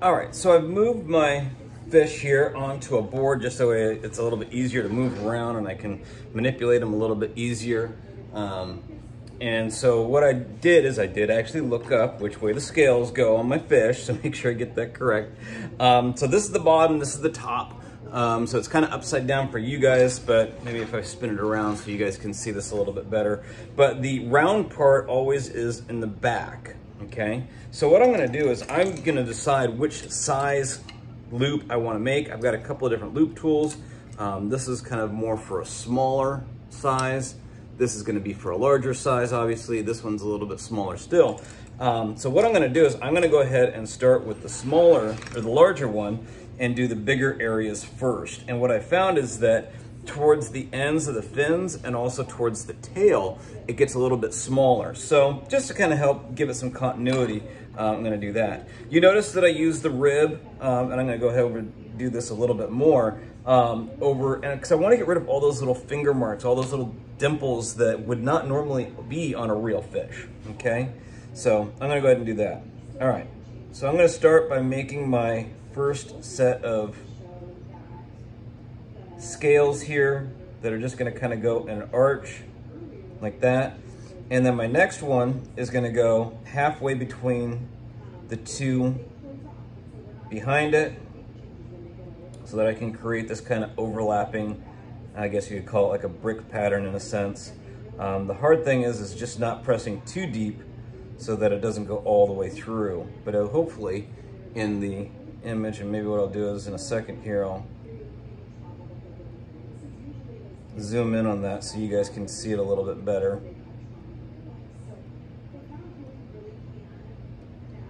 All right, so I've moved my fish here onto a board just so it's a little bit easier to move around and I can manipulate them a little bit easier. And so what I did is I did actually look up which way the scales go on my fish, so make sure I get that correct. So this is the bottom, this is the top. So it's kind of upside down for you guys, but maybe if I spin it around so you guys can see this a little bit better. But the round part always is in the back, okay? So what I'm gonna do is I'm gonna decide which size loop I wanna make. I've got a couple of different loop tools. This is kind of more for a smaller size. This is gonna be for a larger size, obviously. This one's a little bit smaller still. So what I'm gonna do is I'm gonna go ahead and start with the smaller, or the larger one, and do the bigger areas first. And what I found is that towards the ends of the fins and also towards the tail, it gets a little bit smaller. So just to kind of help give it some continuity, I'm gonna do that. You notice that I use the rib, and I'm gonna go ahead and do this a little bit more, because I wanna get rid of all those little finger marks, all those little dimples that would not normally be on a real fish, okay? So I'm gonna go ahead and do that. All right, so I'm gonna start by making my first set of scales here that are just gonna kind of go in an arch like that. And then my next one is gonna go halfway between the two behind it so that I can create this kind of overlapping, I guess you could call it like a brick pattern in a sense. The hard thing is just not pressing too deep so that it doesn't go all the way through. But hopefully in the image, and maybe what I'll do is in a second here, I'll zoom in on that so you guys can see it a little bit better.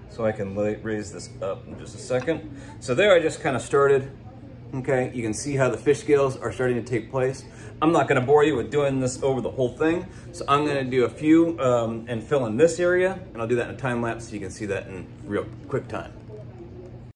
So I can raise this up in just a second. So there I just kind of started. Okay, you can see how the fish scales are starting to take place. I'm not gonna bore you with doing this over the whole thing. So I'm gonna do a few and fill in this area, and I'll do that in a time lapse so you can see that in real quick time.